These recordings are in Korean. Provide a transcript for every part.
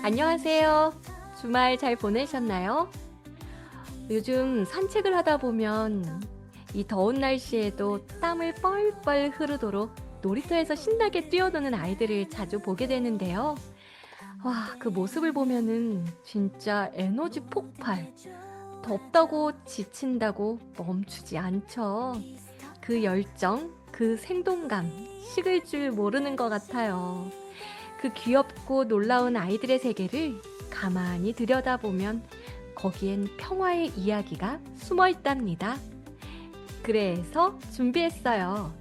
안녕하세요. 주말 잘 보내셨나요? 요즘 산책을 하다 보면 이 더운 날씨에도 땀을 뻘뻘 흐르도록 놀이터에서 신나게 뛰어노는 아이들을 자주 보게 되는데요. 와, 그 모습을 보면은 진짜 에너지 폭발. 덥다고 지친다고 멈추지 않죠. 그 열정, 그 생동감, 식을 줄 모르는 것 같아요. 그 귀엽고 놀라운 아이들의 세계를 가만히 들여다보면 거기엔 평화의 이야기가 숨어 있답니다. 그래서 준비했어요.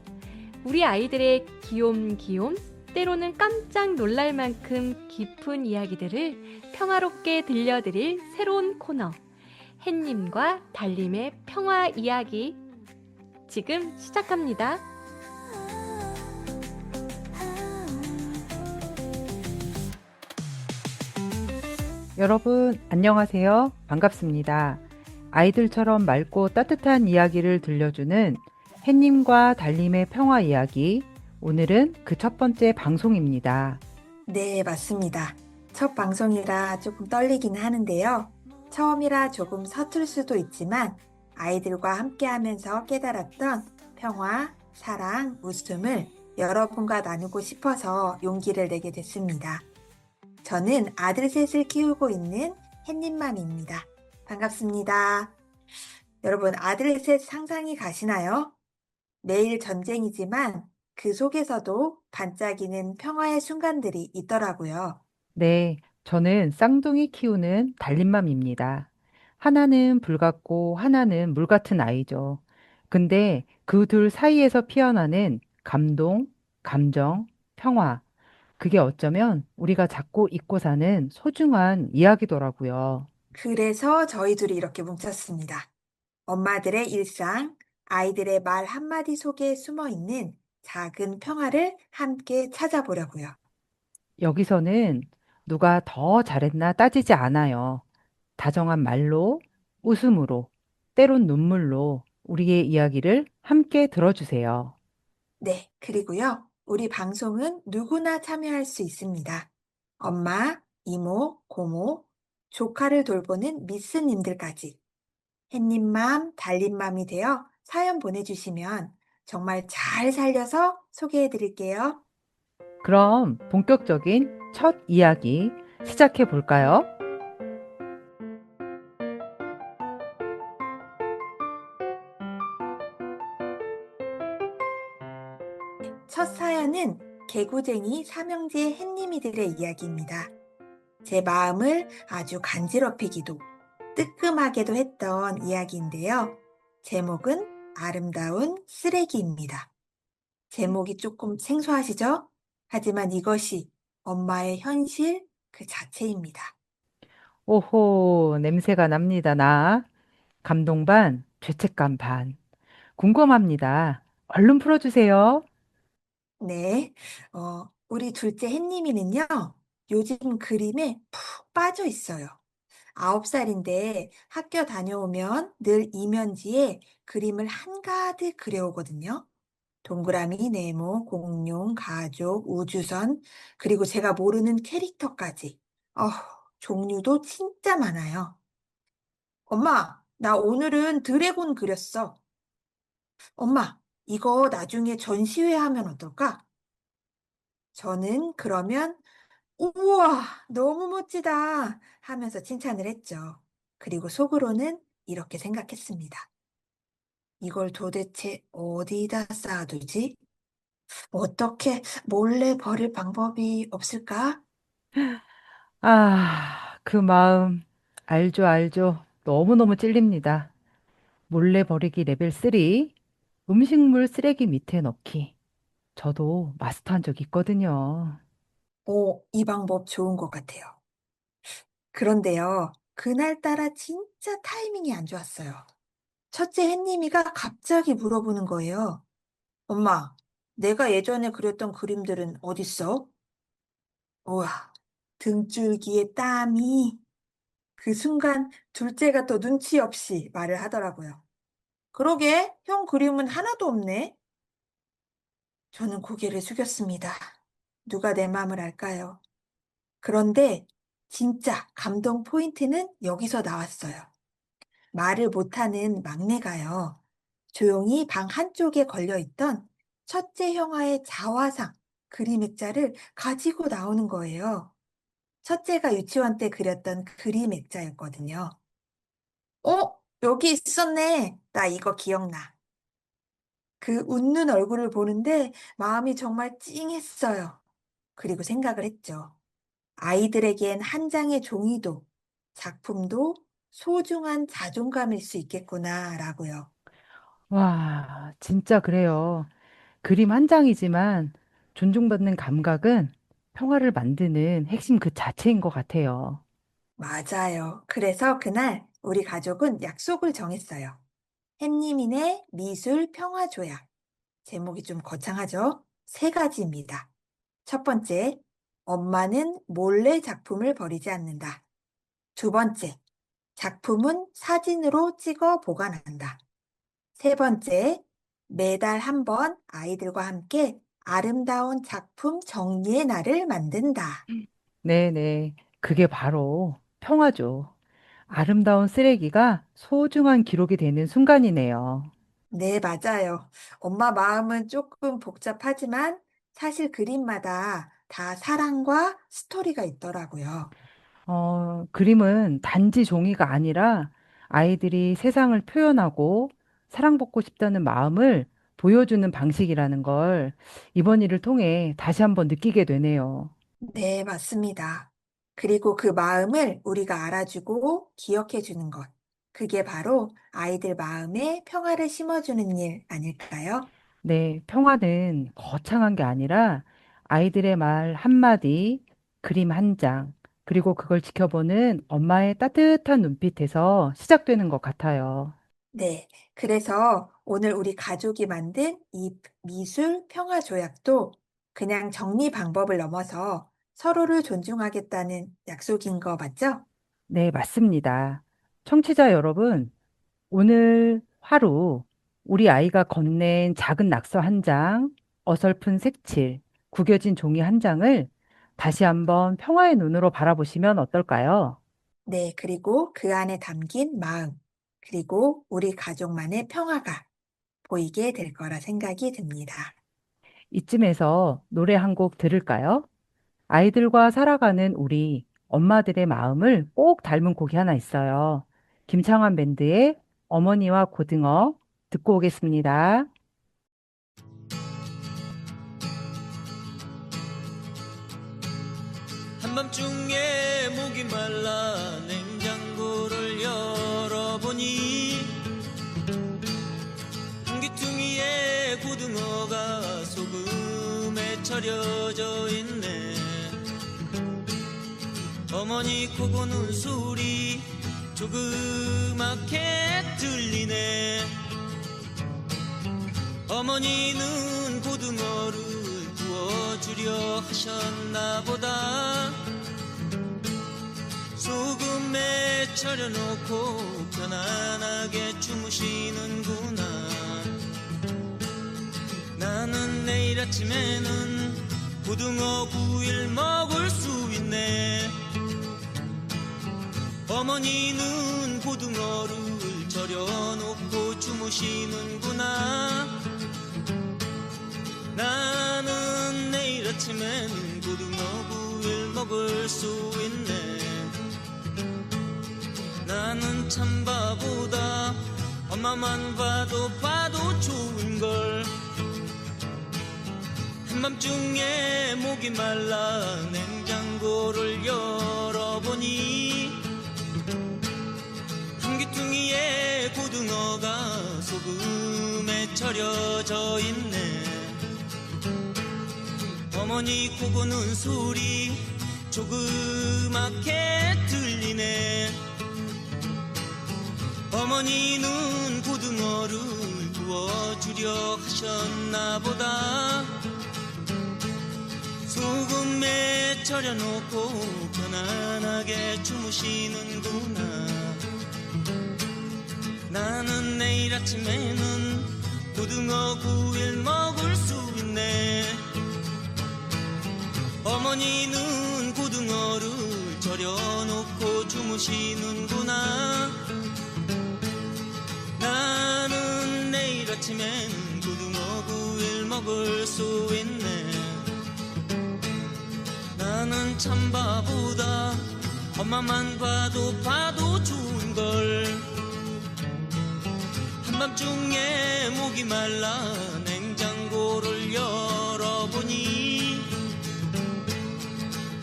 우리 아이들의 귀욤귀욤, 때로는 깜짝 놀랄 만큼 깊은 이야기들을 평화롭게 들려드릴 새로운 코너, 햇님과 달님의 평화 이야기. 지금 시작합니다. 여러분, 안녕하세요. 반갑습니다. 아이들처럼 맑고 따뜻한 이야기를 들려주는 햇님과 달님의 평화 이야기. 오늘은 그 첫 번째 방송입니다. 네, 맞습니다. 첫 방송이라 조금 떨리기는 하는데요. 처음이라 조금 서툴 수도 있지만 아이들과 함께 하면서 깨달았던 평화, 사랑, 웃음을 여러분과 나누고 싶어서 용기를 내게 됐습니다. 저는 아들 셋을 키우고 있는 햇님맘입니다. 반갑습니다. 여러분, 아들 셋 상상이 가시나요? 매일 전쟁이지만 그 속에서도 반짝이는 평화의 순간들이 있더라고요. 네, 저는 쌍둥이 키우는 달님맘입니다. 하나는 불 같고 하나는 물 같은 아이죠. 근데 그 둘 사이에서 피어나는 감동, 감정, 평화. 그게 어쩌면 우리가 잡고 잊고 사는 소중한 이야기더라고요. 그래서 저희 둘이 이렇게 뭉쳤습니다. 엄마들의 일상, 아이들의 말 한마디 속에 숨어 있는 작은 평화를 함께 찾아보려고요. 여기서는 누가 더 잘했나 따지지 않아요. 다정한 말로, 웃음으로, 때론 눈물로 우리의 이야기를 함께 들어주세요. 네, 그리고요. 우리 방송은 누구나 참여할 수 있습니다. 엄마, 이모, 고모, 조카를 돌보는 미스님들까지. 햇님맘, 달님맘이 되어 사연 보내주시면 정말 잘 살려서 소개해 드릴게요. 그럼 본격적인 첫 이야기 시작해 볼까요? 첫 사연은 개구쟁이 삼형제 햇님이들의 이야기입니다. 제 마음을 아주 간지럽히기도 뜨끔하게도 했던 이야기인데요. 제목은 아름다운 쓰레기입니다. 제목이 조금 생소하시죠? 하지만 이것이 엄마의 현실 그 자체입니다. 오호, 냄새가 납니다, 나. 감동 반, 죄책감 반. 궁금합니다. 얼른 풀어주세요. 네, 우리 둘째 햇님이는요, 요즘 그림에 푹 빠져 있어요. 9살인데 학교 다녀오면 늘 이면지에 그림을 한가득 그려오거든요. 동그라미, 네모, 공룡, 가족, 우주선, 그리고 제가 모르는 캐릭터까지. 어, 종류도 진짜 많아요. 엄마, 나 오늘은 드래곤 그렸어. 엄마, 이거 나중에 전시회 하면 어떨까? 저는 그러면 우와, 너무 멋지다 하면서 칭찬을 했죠. 그리고 속으로는 이렇게 생각했습니다. 이걸 도대체 어디다 쌓아두지? 어떻게 몰래 버릴 방법이 없을까? 그 마음. 알죠, 알죠. 너무너무 찔립니다. 몰래 버리기 레벨 3. 음식물 쓰레기 밑에 넣기. 저도 마스터한 적 있거든요. 오, 이 방법 좋은 것 같아요. 그런데요, 그날따라 진짜 타이밍이 안 좋았어요. 첫째 햇님이가 갑자기 물어보는 거예요. 엄마, 내가 예전에 그렸던 그림들은 어딨어? 우와, 등줄기에 땀이 그 순간 둘째가 또 눈치 없이 말을 하더라고요. 그러게, 형 그림은 하나도 없네. 저는 고개를 숙였습니다. 누가 내 마음을 알까요? 그런데 진짜 감동 포인트는 여기서 나왔어요. 말을 못하는 막내가요. 조용히 방 한쪽에 걸려있던 첫째 형아의 자화상, 그림 액자를 가지고 나오는 거예요. 첫째가 유치원 때 그렸던 그림 액자였거든요. 여기 있었네. 나 이거 기억나. 그 웃는 얼굴을 보는데 마음이 정말 찡했어요. 그리고 생각을 했죠. 아이들에겐 한 장의 종이도, 작품도 소중한 자존감일 수 있겠구나라고요. 와, 진짜 그래요. 그림 한 장이지만 존중받는 감각은 평화를 만드는 핵심 그 자체인 것 같아요. 맞아요. 그래서 그날 우리 가족은 약속을 정했어요. 햇님이네 미술 평화 조약. 제목이 좀 거창하죠? 세 가지입니다. 첫 번째, 엄마는 몰래 작품을 버리지 않는다. 두 번째, 작품은 사진으로 찍어 보관한다. 세 번째, 매달 한 번 아이들과 함께 아름다운 작품 정리의 날을 만든다. 네네. 그게 바로 평화죠. 아름다운 쓰레기가 소중한 기록이 되는 순간이네요. 네, 맞아요. 엄마 마음은 조금 복잡하지만 사실 그림마다 다 사랑과 스토리가 있더라고요. 그림은 단지 종이가 아니라 아이들이 세상을 표현하고 사랑받고 싶다는 마음을 보여주는 방식이라는 걸 이번 일을 통해 다시 한번 느끼게 되네요. 네, 맞습니다. 그리고 그 마음을 우리가 알아주고 기억해 주는 것. 그게 바로 아이들 마음에 평화를 심어주는 일 아닐까요? 네, 평화는 거창한 게 아니라 아이들의 말 한마디, 그림 한 장, 그리고 그걸 지켜보는 엄마의 따뜻한 눈빛에서 시작되는 것 같아요. 네. 그래서 오늘 우리 가족이 만든 이 미술 평화 조약도 그냥 정리 방법을 넘어서 서로를 존중하겠다는 약속인 거 맞죠? 네, 맞습니다. 청취자 여러분, 오늘 하루 우리 아이가 건넨 작은 낙서 한 장, 어설픈 색칠, 구겨진 종이 한 장을 다시 한번 평화의 눈으로 바라보시면 어떨까요? 네. 그리고 그 안에 담긴 마음, 그리고 우리 가족만의 평화가 보이게 될 거라 생각이 듭니다. 이쯤에서 노래 한 곡 들을까요? 아이들과 살아가는 우리 엄마들의 마음을 꼭 닮은 곡이 하나 있어요. 김창완 밴드의 어머니와 고등어 듣고 오겠습니다. 한밤중에 목이 말라 냉장고를 열어보니 한귀퉁이에 고등어가 소금에 절여져 있네. 어머니 코 고는 소리 조그맣게 들리네. 어머니는 고등어를 구워주려 하셨나 보다. 소금에 절여놓고 편안하게 주무시는구나. 나는 내일 아침에는 고등어 구이를 먹을 수 있네. 어머니는 고등어를 절여놓고 주무시는구나. 나는 내일 아침에는 고등어 구이를 먹을 수 있네. 나는 참 바보다. 엄마만 봐도 좋은걸. 한밤중에 목이 말라 냉장고를 열어보니 한귀퉁이에 고등어가 소금에 절여져 있네. 어머니 코 고는 소리 조그맣게 들리네. 어머니는 고등어를 구워주려 하셨나 보다. 소금에 절여놓고 편안하게 주무시는구나. 나는 내일 아침에는 고등어 구이를 먹을 수 있네. 어머니는 고등어를 절여 차려놓고 주무시는구나. 나는 내일 아침엔 고등어 구이를 먹을 수 있네. 나는 참 바보다. 엄마만 봐도 좋은걸. 한밤중에 목이 말라 냉장고를 열어보니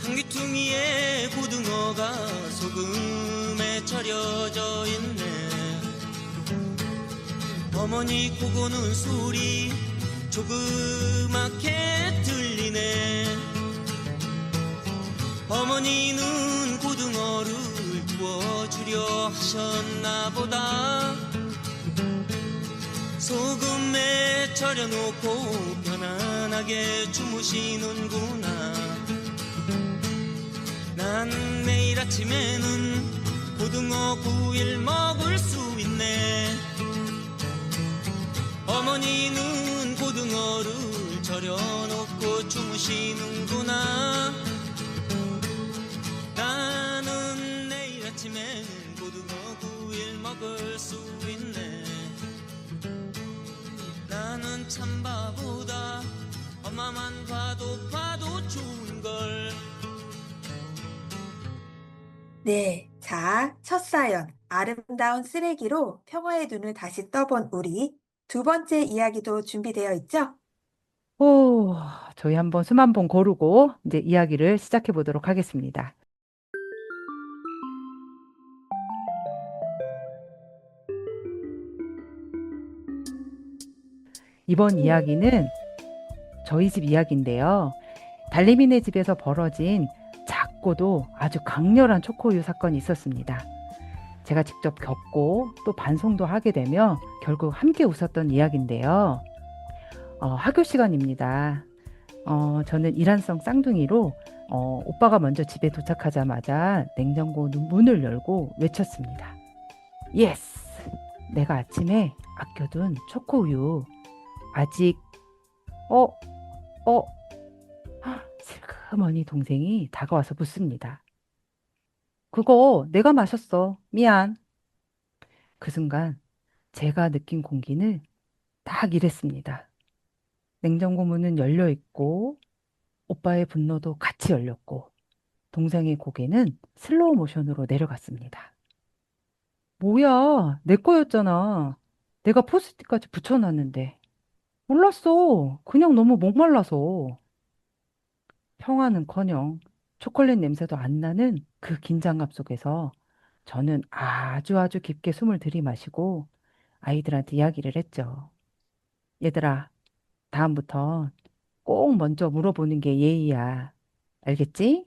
한 귀퉁이에 고등어가 소금에 절여져 있네. 어머니 코 고는 소리 조그맣게 들리네. 어머니는 고등어를 구워주려 하셨나 보다. 소금에 절여놓고 편안하게 주무시는구나. 난 내일 아침에는 고등어 구이를 먹을 수 있네. 어머니는 고등어를 절여놓고 주무시는구나. 나는 내일 아침에는 고등어 구이를 먹을 수 있네. 나는 참 바보다. 엄마만 봐도 좋은걸. 네, 자, 첫 사연, 아름다운 쓰레기로 평화의 눈을 다시 떠본 우리. 두 번째 이야기도 준비되어 있죠? 오, 저희 한번 숨 한 번 고르고 이제 이야기를 시작해 보도록 하겠습니다. 이번 이야기는 저희 집 이야기인데요. 달리미네 집에서 벌어진 작고도 아주 강렬한 초코우유 사건이 있었습니다. 제가 직접 겪고 또 반송도 하게 되며 결국 함께 웃었던 이야기인데요. 학교 시간입니다. 저는 일란성 쌍둥이로 오빠가 먼저 집에 도착하자마자 냉장고 문을 열고 외쳤습니다. 예스! 내가 아침에 아껴둔 초코우유 아직 슬그머니 동생이 다가와서 묻습니다. 그거 내가 마셨어. 미안. 그 순간 제가 느낀 공기는 딱 이랬습니다. 냉장고 문은 열려 있고 오빠의 분노도 같이 열렸고 동생의 고개는 슬로우 모션으로 내려갔습니다. 뭐야, 내 거였잖아. 내가 포스트잇까지 붙여놨는데. 몰랐어. 그냥 너무 목말라서. 평화는커녕 초콜릿 냄새도 안 나는 그 긴장감 속에서 저는 아주 깊게 숨을 들이마시고 아이들한테 이야기를 했죠. 얘들아, 다음부터 꼭 먼저 물어보는 게 예의야. 알겠지?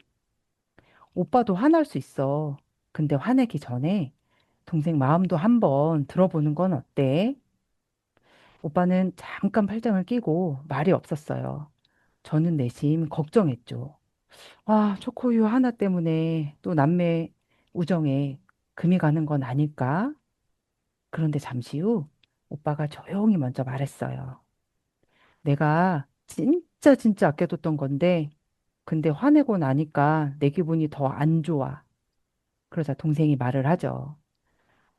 오빠도 화날 수 있어. 근데 화내기 전에 동생 마음도 한번 들어보는 건 어때? 오빠는 잠깐 팔짱을 끼고 말이 없었어요. 저는 내심 걱정했죠. 아, 초코우유 하나 때문에 또 남매 우정에 금이 가는 건 아닐까? 그런데 잠시 후 오빠가 조용히 먼저 말했어요. 내가 진짜 아껴뒀던 건데, 근데 화내고 나니까 내 기분이 더 안 좋아. 그러자 동생이 말을 하죠.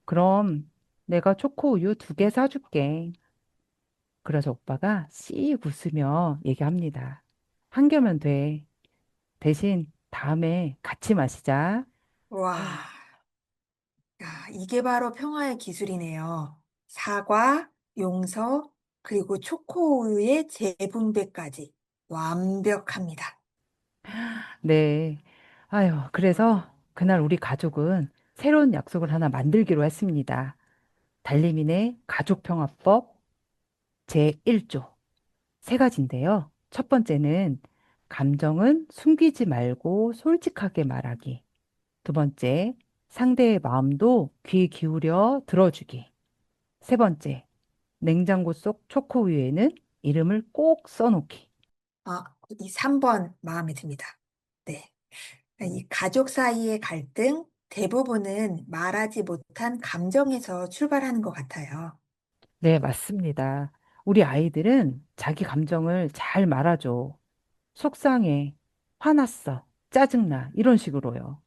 그럼 내가 초코우유 2개 사줄게. 그래서 오빠가 씩 웃으며 얘기합니다. 한 개면 돼. 대신 다음에 같이 마시자. 와, 야, 이게 바로 평화의 기술이네요. 사과, 용서, 그리고 초코우유의 재분배까지 완벽합니다. 네. 아유, 그래서 그날 우리 가족은 새로운 약속을 하나 만들기로 했습니다. 달리민의 가족평화법 제1조. 세 가지인데요. 첫 번째는 감정은 숨기지 말고 솔직하게 말하기. 두 번째, 상대의 마음도 귀 기울여 들어주기. 세 번째, 냉장고 속 초코우유에는 이름을 꼭 써놓기. 아, 이 3번 마음에 듭니다. 네. 이 가족 사이의 갈등 대부분은 말하지 못한 감정에서 출발하는 것 같아요. 네, 맞습니다. 우리 아이들은 자기 감정을 잘 말하죠. 속상해, 화났어, 짜증나, 이런 식으로요.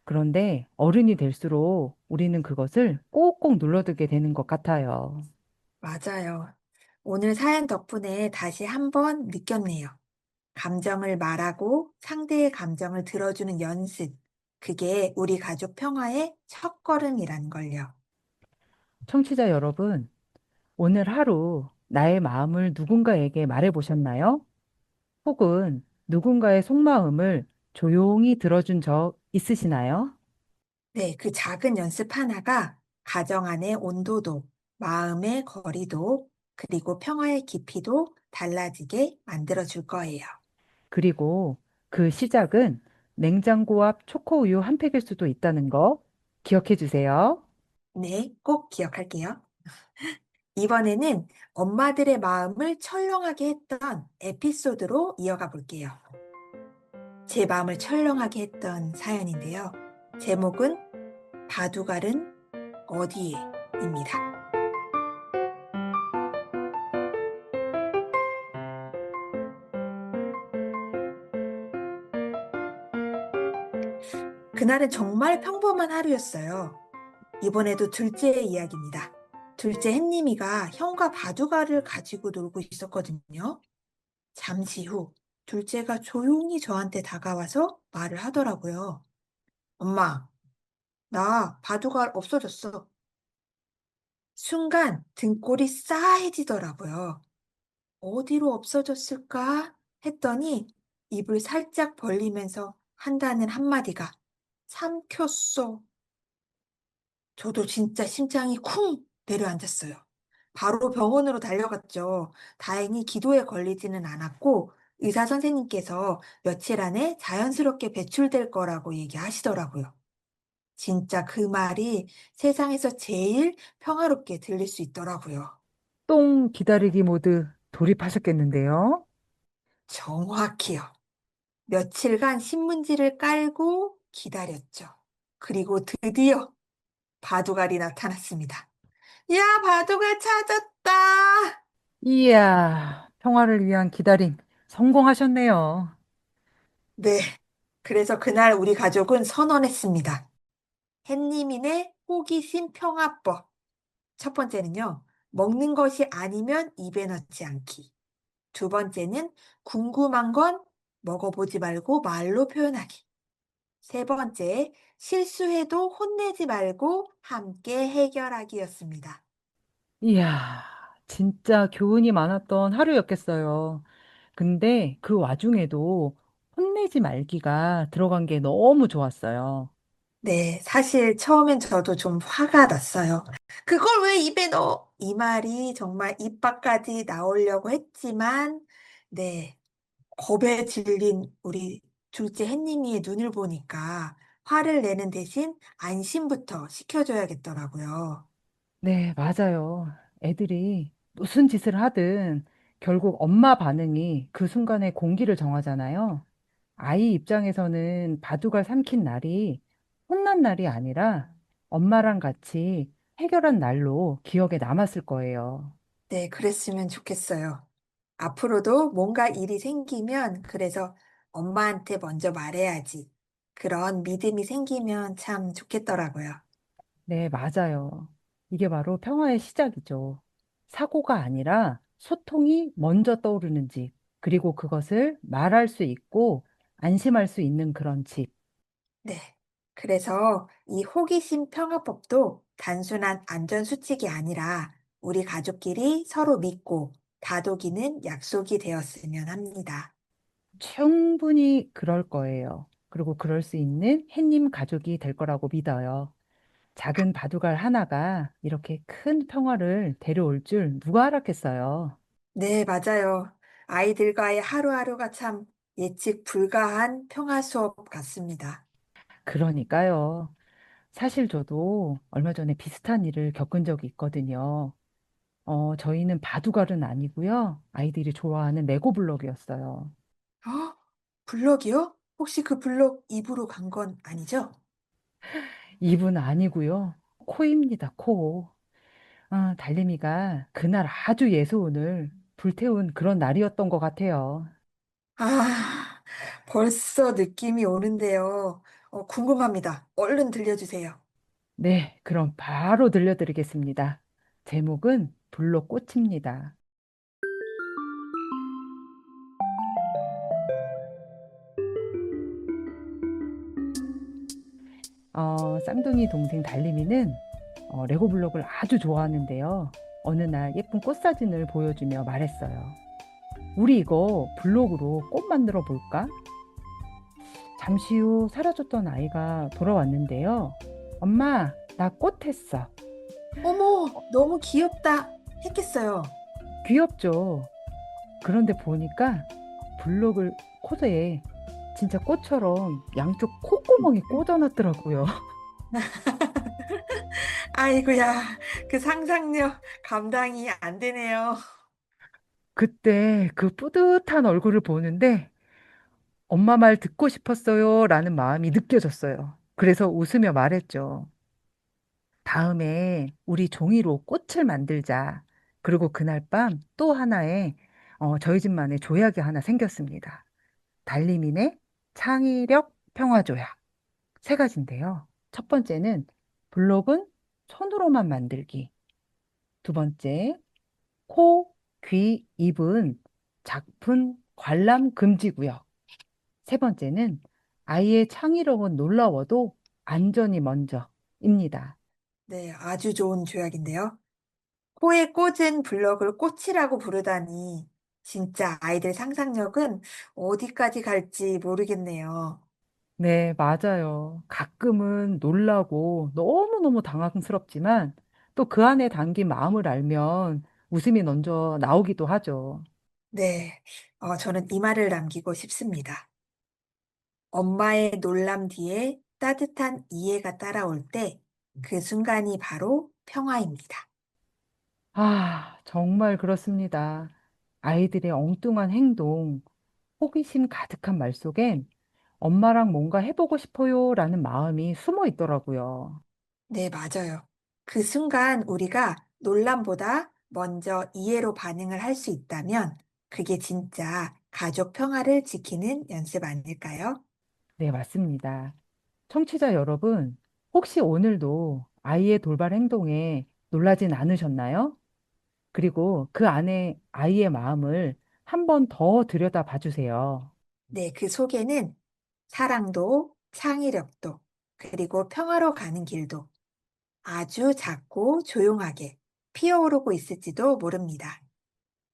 그런데 어른이 될수록 우리는 그것을 꼭꼭 눌러두게 되는 것 같아요. 맞아요. 오늘 사연 덕분에 다시 한번 느꼈네요. 감정을 말하고 상대의 감정을 들어주는 연습. 그게 우리 가족 평화의 첫걸음이라는 걸요. 청취자 여러분, 오늘 하루 나의 마음을 누군가에게 말해 보셨나요? 혹은 누군가의 속마음을 조용히 들어준 적 있으시나요? 네, 그 작은 연습 하나가 가정 안의 온도도, 마음의 거리도, 그리고 평화의 깊이도 달라지게 만들어 줄 거예요. 그리고 그 시작은 냉장고 앞 초코우유 한 팩일 수도 있다는 거 기억해 주세요. 네, 꼭 기억할게요. 이번에는 엄마들의 마음을 철렁하게 했던 에피소드로 이어가 볼게요. 제 마음을 철렁하게 했던 사연인데요. 제목은 바둑알은 어디에? 입니다. 그날은 정말 평범한 하루였어요. 이번에도 둘째의 이야기입니다. 둘째 햇님이가 형과 바둑알을 가지고 놀고 있었거든요. 잠시 후 둘째가 조용히 저한테 다가와서 말을 하더라고요. 엄마, 나 바둑알 없어졌어. 순간 등골이 싸해지더라고요. 어디로 없어졌을까 했더니 입을 살짝 벌리면서 한다는 한마디가 삼켰어. 저도 진짜 심장이 쿵 내려앉았어요. 바로 병원으로 달려갔죠. 다행히 기도에 걸리지는 않았고 의사 선생님께서 며칠 안에 자연스럽게 배출될 거라고 얘기하시더라고요. 진짜 그 말이 세상에서 제일 평화롭게 들릴 수 있더라고요. 똥 기다리기 모드 돌입하셨겠는데요? 정확히요. 며칠간 신문지를 깔고 기다렸죠. 그리고 드디어 바둑알이 나타났습니다. 야, 바둑알 찾았다! 이야, 평화를 위한 기다림 성공하셨네요. 네. 그래서 그날 우리 가족은 선언했습니다. 햇님이네 호기심 평화법. 첫 번째는요, 먹는 것이 아니면 입에 넣지 않기. 두 번째는 궁금한 건 먹어보지 말고 말로 표현하기. 세 번째, 실수해도 혼내지 말고 함께 해결하기였습니다. 이야, 진짜 교훈이 많았던 하루였겠어요. 근데 그 와중에도 혼내지 말기가 들어간 게 너무 좋았어요. 네, 사실 처음엔 저도 좀 화가 났어요. 그걸 왜 입에 넣어? 이 말이 정말 입 밖까지 나오려고 했지만, 네, 겁에 질린 우리 둘째 햇님이의 눈을 보니까 화를 내는 대신 안심부터 시켜줘야겠더라고요. 네, 맞아요. 애들이 무슨 짓을 하든 결국 엄마 반응이 그 순간의 공기를 정하잖아요. 아이 입장에서는 바둑알 삼킨 날이 혼난 날이 아니라 엄마랑 같이 해결한 날로 기억에 남았을 거예요. 네, 그랬으면 좋겠어요. 앞으로도 뭔가 일이 생기면, 그래서 엄마한테 먼저 말해야지. 그런 믿음이 생기면 참 좋겠더라고요. 네, 맞아요. 이게 바로 평화의 시작이죠. 사고가 아니라 소통이 먼저 떠오르는 집, 그리고 그것을 말할 수 있고 안심할 수 있는 그런 집. 네. 그래서 이 호기심 평화법도 단순한 안전수칙이 아니라 우리 가족끼리 서로 믿고 다독이는 약속이 되었으면 합니다. 충분히 그럴 거예요. 그리고 그럴 수 있는 햇님 가족이 될 거라고 믿어요. 작은 바둑알 하나가 이렇게 큰 평화를 데려올 줄 누가 알았겠어요. 네, 맞아요. 아이들과의 하루하루가 참 예측 불가한 평화 수업 같습니다. 그러니까요. 사실 저도 얼마 전에 비슷한 일을 겪은 적이 있거든요. 저희는 바둑알은 아니고요. 아이들이 좋아하는 레고 블록이었어요. 어? 블럭이요? 혹시 그 블럭 입으로 간 건 아니죠? 입은 아니고요. 코입니다, 코. 아, 달림이가 그날 아주 예소운을 불태운 그런 날이었던 것 같아요. 아, 벌써 느낌이 오는데요. 궁금합니다. 얼른 들려주세요. 네, 그럼 바로 들려드리겠습니다. 제목은 불로꽃입니다. 쌍둥이 동생 달림이는 레고 블록을 아주 좋아하는데요. 어느 날 예쁜 꽃 사진을 보여주며 말했어요. 우리 이거 블록으로 꽃 만들어 볼까? 잠시 후 사라졌던 아이가 돌아왔는데요. 엄마, 나 꽃 했어. 어머, 너무 귀엽다. 했겠어요. 귀엽죠? 그런데 보니까 블록을 코드에 진짜 꽃처럼 양쪽 콧구멍에 꽂아놨더라고요. 아이고야, 그 상상력 감당이 안 되네요. 그때 그 뿌듯한 얼굴을 보는데 엄마 말 듣고 싶었어요 라는 마음이 느껴졌어요. 그래서 웃으며 말했죠. 다음에 우리 종이로 꽃을 만들자. 그리고 그날 밤 또 하나의 저희 집만의 조약이 하나 생겼습니다. 달리민의 창의력 평화조약. 세 가지인데요. 첫 번째는 블록은 손으로만 만들기. 두 번째, 코, 귀, 입은 작품 관람 금지구역. 세 번째는 아이의 창의력은 놀라워도 안전이 먼저입니다. 네, 아주 좋은 조약인데요. 코에 꽂은 블럭을 꽃이라고 부르다니, 진짜 아이들 상상력은 어디까지 갈지 모르겠네요. 네, 맞아요. 가끔은 놀라고 너무너무 당황스럽지만 또 그 안에 담긴 마음을 알면 웃음이 먼저 나오기도 하죠. 네, 저는 이 말을 남기고 싶습니다. 엄마의 놀람 뒤에 따뜻한 이해가 따라올 때, 그 순간이 바로 평화입니다. 아, 정말 그렇습니다. 아이들의 엉뚱한 행동, 호기심 가득한 말 속엔 엄마랑 뭔가 해보고 싶어요 라는 마음이 숨어 있더라고요. 네, 맞아요. 그 순간 우리가 놀람보다 먼저 이해로 반응을 할 수 있다면 그게 진짜 가족 평화를 지키는 연습 아닐까요? 네, 맞습니다. 청취자 여러분, 혹시 오늘도 아이의 돌발 행동에 놀라진 않으셨나요? 그리고 그 안에 아이의 마음을 한 번 더 들여다 봐주세요. 네, 그 속에는 사랑도 창의력도 그리고 평화로 가는 길도 아주 작고 조용하게 피어오르고 있을지도 모릅니다.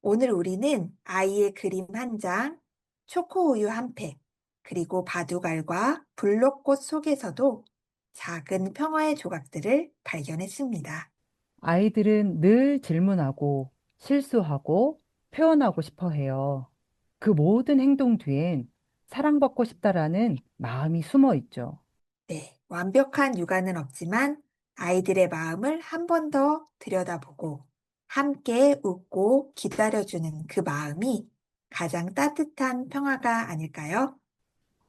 오늘 우리는 아이의 그림 한 장, 초코우유 한 팩, 그리고 바둑알과 블록꽃 속에서도 작은 평화의 조각들을 발견했습니다. 아이들은 늘 질문하고 실수하고 표현하고 싶어 해요. 그 모든 행동 뒤엔 사랑받고 싶다라는 마음이 숨어 있죠. 네, 완벽한 육아는 없지만 아이들의 마음을 한 번 더 들여다보고 함께 웃고 기다려주는 그 마음이 가장 따뜻한 평화가 아닐까요?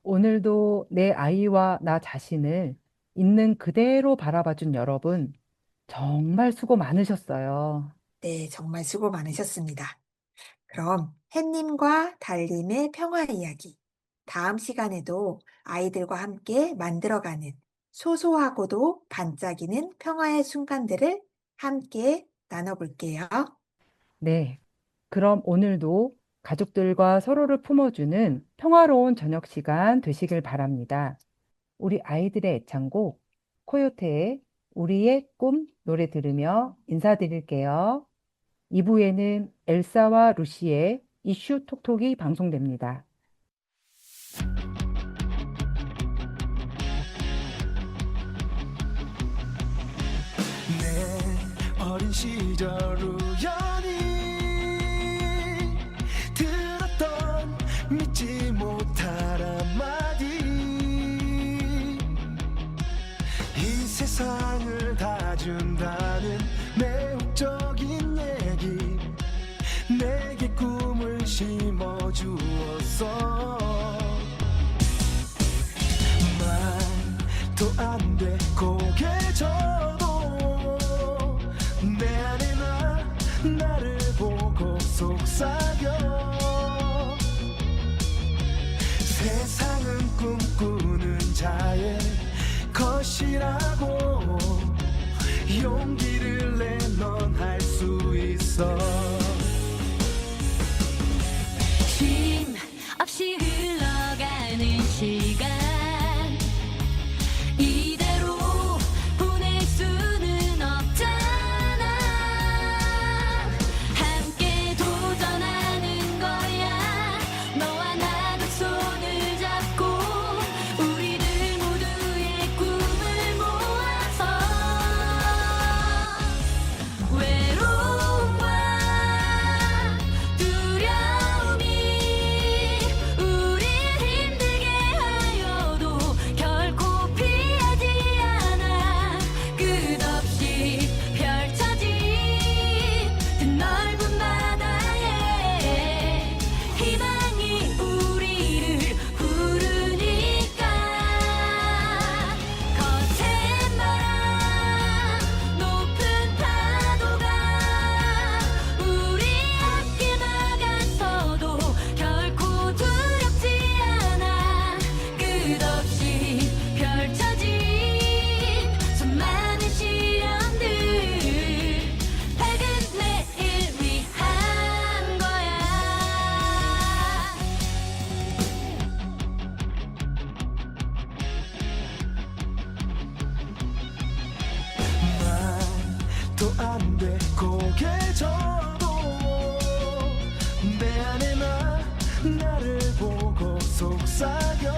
오늘도 내 아이와 나 자신을 있는 그대로 바라봐준 여러분, 정말 수고 많으셨어요. 네, 정말 수고 많으셨습니다. 그럼 햇님과 달님의 평화 이야기. 다음 시간에도 아이들과 함께 만들어가는 소소하고도 반짝이는 평화의 순간들을 함께 나눠볼게요. 네. 그럼 오늘도 가족들과 서로를 품어주는 평화로운 저녁 시간 되시길 바랍니다. 우리 아이들의 애창곡, 코요태의 우리의 꿈 노래 들으며 인사드릴게요. 2부에는 엘사와 루시의 이슈 톡톡이 방송됩니다. 내 어린 시절 우연히 들었던 믿지 못할 한마디 이 세상을 다 준다는 매혹적인 얘기 내게 꿈을 심어주었어 말도 안 돼 고개 져도 내 안에 나를 보고 속삭여 세상은 꿈꾸는 자의 있어. 쉼 없이 흘러가는 시간 이대로 보낼 수는 없잖아. 함께 도전하는 거야. 너와 나도 손을 잡고 우리들 모두의 꿈을 모아서 외로움과 두려움이 우릴 힘들게 하여도 결코 피하지 않아. 끝없이 펼쳐진 드넓은 바다에 희망이 우리를 부르니까. 거센 바람 높은 파도가 우리 함께 나가서도 결코 두렵지 않아. 끝없이 펼쳐진 수많은 시련들 밝은 내일 위한 거야. 말도 안 돼 고개 져도 내 안에 나를 보고 속삭여.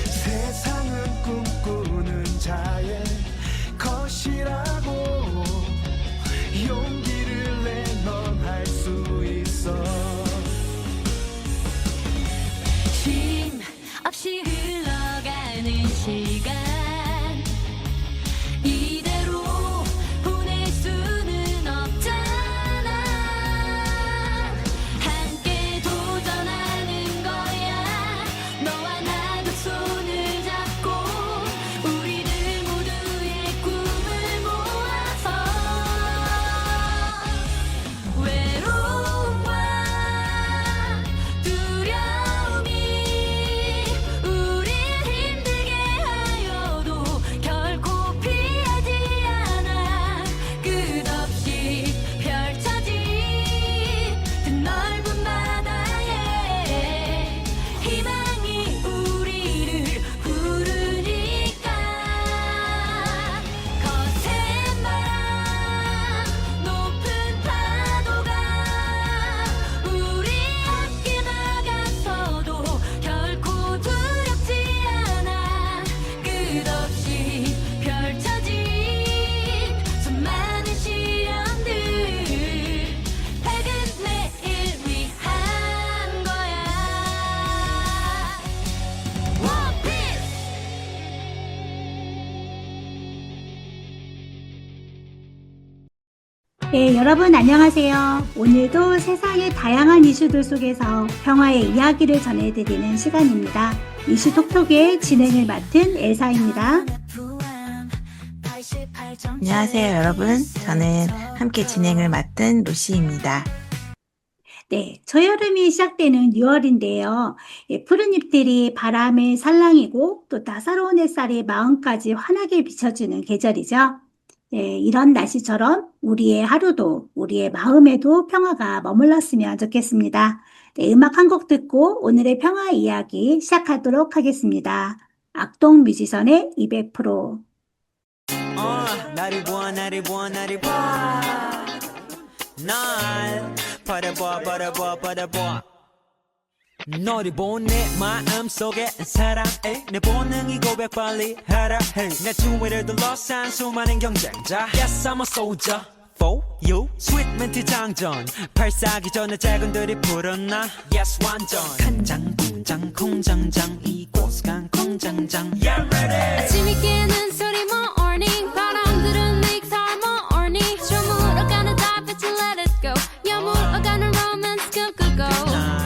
세상은 꿈꾸는 자의 것이라고 용기를 내 넌 할 수 있어. 쉼 없이 흘러가는 시간 이대로 보낼 수는 없잖아. 함께 도전하는 거야. 너와 나도 손을 잡고 우리들 모두의 꿈을 모아서 외로움과 두려움이 우릴 힘들게 하여도 결코 피하지 않아. 끝없이 펼쳐진 드넓은 바다에 희망이 우리를 부르니까. 거센 바람 높은 파도가 우리 함께 나가서도 결코 두렵지 않아. 끝없이 펼쳐진 수많은 시련들 밝은 내일 위한 거야. 원피스 네, 여러분 안녕하세요. 오늘도 세상의 다양한 이슈들 속에서 평화의 이야기를 전해드리는 시간입니다. 이슈 톡톡의 진행을 맡은 엘사입니다. 안녕하세요, 여러분. 저는 함께 진행을 맡은 루시입니다. 네, 초여름이 시작되는 6월인데요. 푸른 잎들이 바람에 살랑이고 또 따사로운 햇살이 마음까지 환하게 비춰주는 계절이죠. 네, 이런 날씨처럼 우리의 하루도 우리의 마음에도 평화가 머물렀으면 좋겠습니다. 네, 음악 한 곡 듣고 오늘의 평화 이야기 시작하도록 하겠습니다. 악동 뮤지션의 200%. 나를 봐 나를 봐 나를 봐날 바라봐 너를 본 내 마음속에 사랑해 내 본능이 고백 빨리 하라 해내 주위를 둘러싼 수많은 경쟁자 Yes I'm a soldier for you 스윗 멘트 장전 발사기 전에 작은들이 불었나 Yes 완전 간장 공장 공장장 이곳 간 공장장 Yeah ready 아침이 깨는 소리 morning 바람들은 내 기타를 morning 저 물어가는 달빛을 let it go 야 물어가는 romance go go go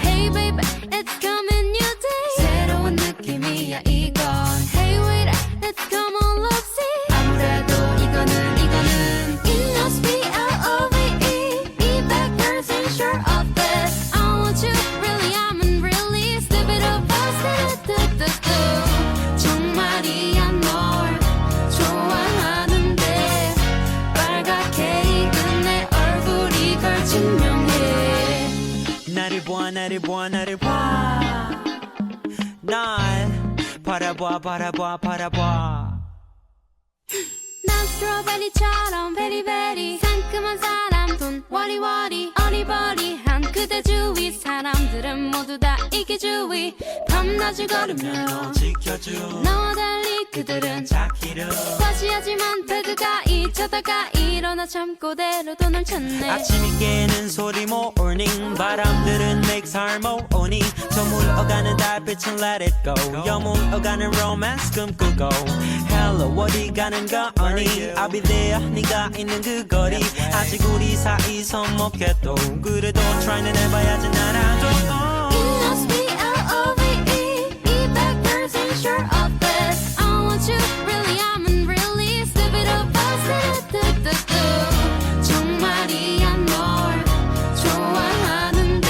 Hey baby it's coming new day 새로운 느낌이야 이건 Hey wait let's come on love see 아무래도 이거는 It must be L-O-V-E 200% sure of this I want you really I'm really step it up fast 정말이야 널 나를 봐 나를 봐 나를 봐 날 바라봐 바라봐 바라봐 난 스트로베리처럼 베리베리 상큼한 사람 돈 워리워리 어리버리한 그대 주위 사람들은 모두 다 이기주의 밤낮을 걸으며 너 지켜줘 너와 달리 그들은 자기를 과시하지만 배드가 잊혀다가 일어나 잠꼬대로 돈을 찾네 아침이 깨는 소리 morning 바람들은 makes harmony 저물어가는 달빛은 let it go 여물어가는 romance 꿈꾸고 hello 어디 가는 거니 I'll be there 네가 있는 그 거리 아직 우리 사이 서먹해도 그래도 try는 해봐야지 나라도 It must be L-O-V-E 200% sure of this I want you really I'm really stupid about it 정말이야 널 좋아하는데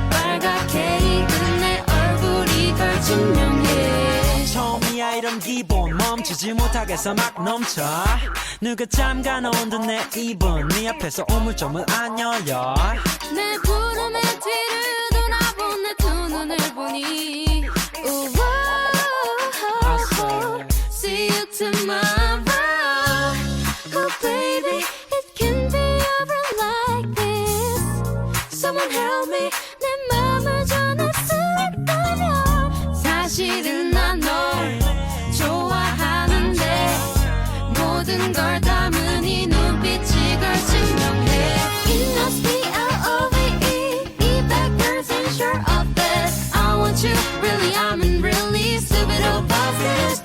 빨갛게 익은 내 얼굴이 걸 증명해 처음이야 이런 기분 멈추지 못하겠어 막 넘쳐 누가 잠가놓은 듯 내 입은 네 앞에서 우물쭈물 안 열려 내 구름의 뒤를 돌아본 내 두 눈을 보니 I swear. See you tomorrow Oh baby it can be over like this Someone help me 내 맘을 전할 수 있다면 사실은 난 널 좋아하는데 모든 걸 담은 이 눈빛이 걸 증명해 It must be L-O-V-E 200% sure of this I want you really I'm really stupid about this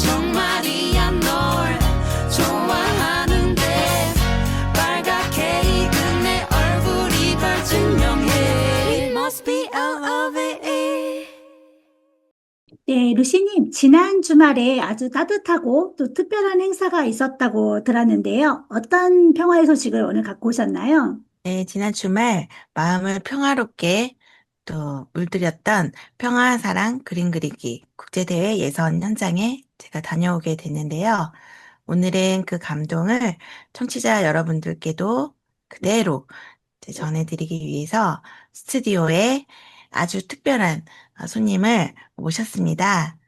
정말이야 널 좋아하는데 빨갛게 익은 내 얼굴이 걸 증명해 It must be L-O-V-E 네, 루시님, 지난 주말에 아주 따뜻하고 또 특별한 행사가 있었다고 들었는데요. 어떤 평화의 소식을 오늘 갖고 오셨나요? 네, 지난 주말 마음을 평화롭게 또 물들였던 평화사랑 그림 그리기 국제대회 예선 현장에 제가 다녀오게 됐는데요. 오늘은 그 감동을 청취자 여러분들께도 그대로 이제 전해드리기 위해서 스튜디오에 아주 특별한 손님을 모셨습니다.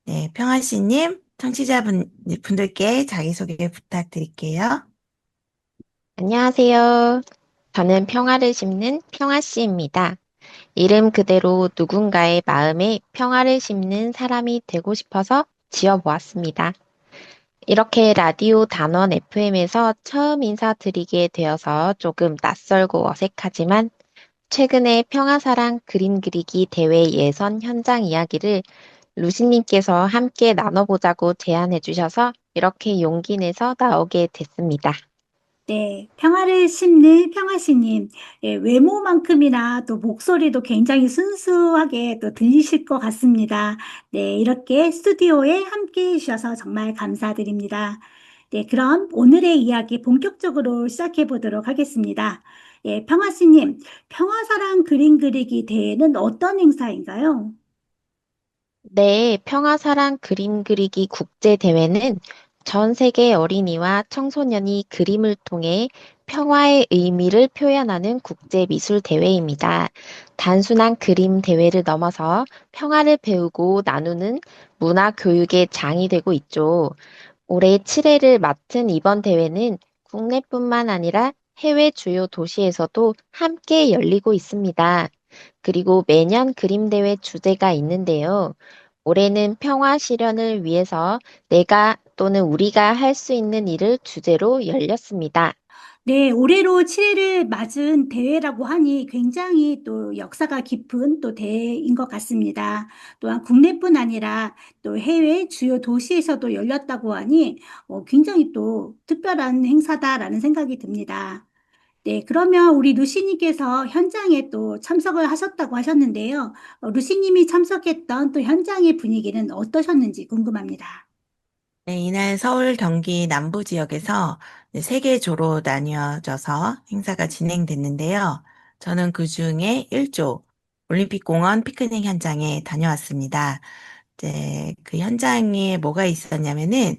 네, 평화씨님, 청취자분들께 자기소개 부탁드릴게요. 안녕하세요. 저는 평화를 심는 평화씨입니다. 이름 그대로 누군가의 마음에 평화를 심는 사람이 되고 싶어서 지어보았습니다. 이렇게 라디오 단원 FM에서 처음 인사드리게 되어서 조금 낯설고 어색하지만 최근에 평화사랑 그림 그리기 대회 예선 현장 이야기를 루시님께서 함께 나눠보자고 제안해 주셔서 이렇게 용기 내서 나오게 됐습니다. 네, 평화를 심는 평화씨님, 예, 외모만큼이나 또 목소리도 굉장히 순수하게 또 들리실 것 같습니다. 네, 이렇게 스튜디오에 함께 해주셔서 정말 감사드립니다. 네, 그럼 오늘의 이야기 본격적으로 시작해 보도록 하겠습니다. 예, 평화씨님, 평화사랑 그림 그리기 대회는 어떤 행사인가요? 네, 평화사랑 그림 그리기 국제대회는 전 세계 어린이와 청소년이 그림을 통해 평화의 의미를 표현하는 국제미술대회입니다. 단순한 그림 대회를 넘어서 평화를 배우고 나누는 문화교육의 장이 되고 있죠. 올해 7회를 맡은 이번 대회는 국내뿐만 아니라 해외 주요 도시에서도 함께 열리고 있습니다. 그리고 매년 그림 대회 주제가 있는데요. 올해는 평화 실현을 위해서 내가 또는 우리가 할 수 있는 일을 주제로 열렸습니다. 네, 올해로 7회를 맞은 대회라고 하니 굉장히 또 역사가 깊은 또 대회인 것 같습니다. 또한 국내뿐 아니라 또 해외 주요 도시에서도 열렸다고 하니 굉장히 또 특별한 행사다라는 생각이 듭니다. 네, 그러면 우리 루시님께서 현장에 또 참석을 하셨다고 하셨는데요. 루시님이 참석했던 또 현장의 분위기는 어떠셨는지 궁금합니다. 네, 이날 서울, 경기 남부 지역에서 3개 조로 나뉘어져서 행사가 진행됐는데요. 저는 그 중에 1조 올림픽공원 피크닉 현장에 다녀왔습니다. 이제 그 현장에 뭐가 있었냐면은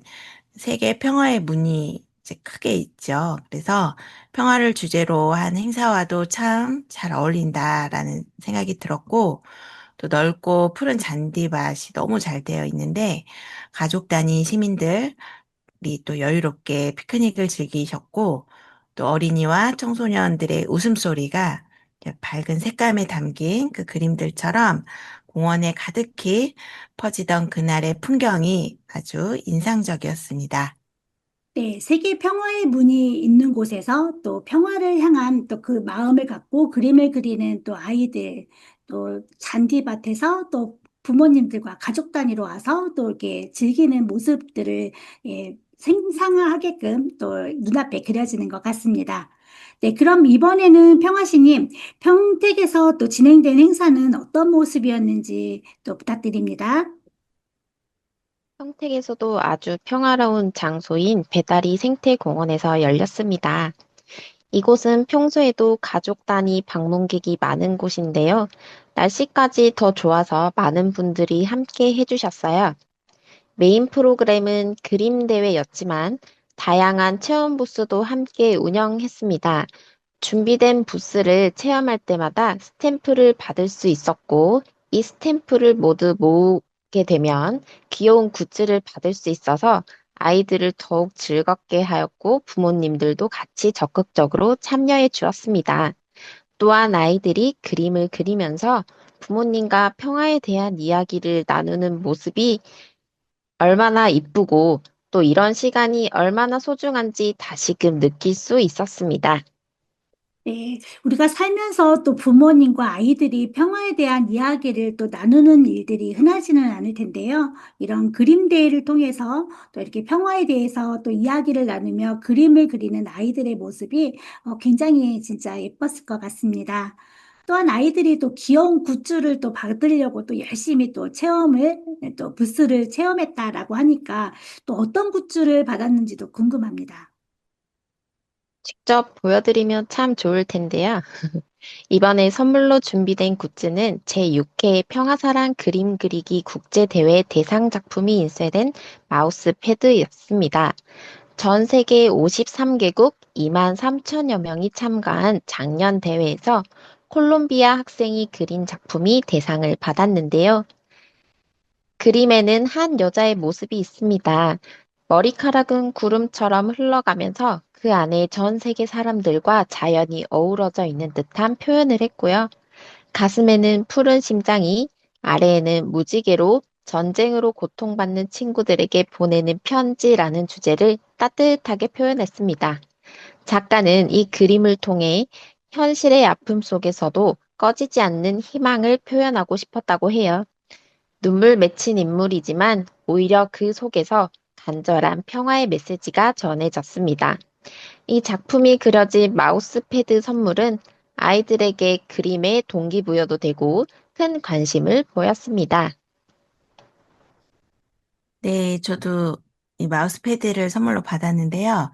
세계 평화의 문이 이제 크게 있죠. 그래서 평화를 주제로 한 행사와도 참 잘 어울린다라는 생각이 들었고, 또 넓고 푸른 잔디밭이 너무 잘 되어 있는데, 가족 단위 시민들이 또 여유롭게 피크닉을 즐기셨고, 또 어린이와 청소년들의 웃음소리가 밝은 색감에 담긴 그 그림들처럼 공원에 가득히 퍼지던 그날의 풍경이 아주 인상적이었습니다. 네, 세계 평화의 문이 있는 곳에서 또 평화를 향한 또 그 마음을 갖고 그림을 그리는 또 아이들, 또 잔디밭에서 또 부모님들과 가족 단위로 와서 또 이렇게 즐기는 모습들을 생상하게끔 또 눈앞에 그려지는 것 같습니다. 네, 그럼 이번에는 평화시님, 평택에서 또 진행된 행사는 어떤 모습이었는지 또 부탁드립니다. 평택에서도 아주 평화로운 장소인 배다리 생태공원에서 열렸습니다. 이곳은 평소에도 가족 단위 방문객이 많은 곳인데요. 날씨까지 더 좋아서 많은 분들이 함께 해주셨어요. 메인 프로그램은 그림 대회였지만 다양한 체험 부스도 함께 운영했습니다. 준비된 부스를 체험할 때마다 스탬프를 받을 수 있었고, 이 스탬프를 모두 모으게 되면 귀여운 굿즈를 받을 수 있어서 아이들을 더욱 즐겁게 하였고, 부모님들도 같이 적극적으로 참여해 주었습니다. 또한 아이들이 그림을 그리면서 부모님과 평화에 대한 이야기를 나누는 모습이 얼마나 이쁘고 또 이런 시간이 얼마나 소중한지 다시금 느낄 수 있었습니다. 네, 우리가 살면서 또 부모님과 아이들이 평화에 대한 이야기를 또 나누는 일들이 흔하지는 않을 텐데요. 이런 그림 대회를 통해서 또 이렇게 평화에 대해서 또 이야기를 나누며 그림을 그리는 아이들의 모습이 굉장히 진짜 예뻤을 것 같습니다. 또한 아이들이 또 귀여운 굿즈를 또 받으려고 또 열심히 또 체험을, 또 부스를 체험했다라고 하니까 또 어떤 굿즈를 받았는지도 궁금합니다. 직접 보여드리면 참 좋을 텐데요. 이번에 선물로 준비된 굿즈는 제6회 평화사랑 그림 그리기 국제대회 대상 작품이 인쇄된 마우스 패드였습니다. 전 세계 53개국 2만 3천여 명이 참가한 작년 대회에서 콜롬비아 학생이 그린 작품이 대상을 받았는데요. 그림에는 한 여자의 모습이 있습니다. 머리카락은 구름처럼 흘러가면서 그 안에 전 세계 사람들과 자연이 어우러져 있는 듯한 표현을 했고요. 가슴에는 푸른 심장이, 아래에는 무지개로 전쟁으로 고통받는 친구들에게 보내는 편지라는 주제를 따뜻하게 표현했습니다. 작가는 이 그림을 통해 현실의 아픔 속에서도 꺼지지 않는 희망을 표현하고 싶었다고 해요. 눈물 맺힌 인물이지만 오히려 그 속에서 간절한 평화의 메시지가 전해졌습니다. 이 작품이 그려진 마우스패드 선물은 아이들에게 그림의 동기부여도 되고 큰 관심을 보였습니다. 네, 저도 이 마우스패드를 선물로 받았는데요.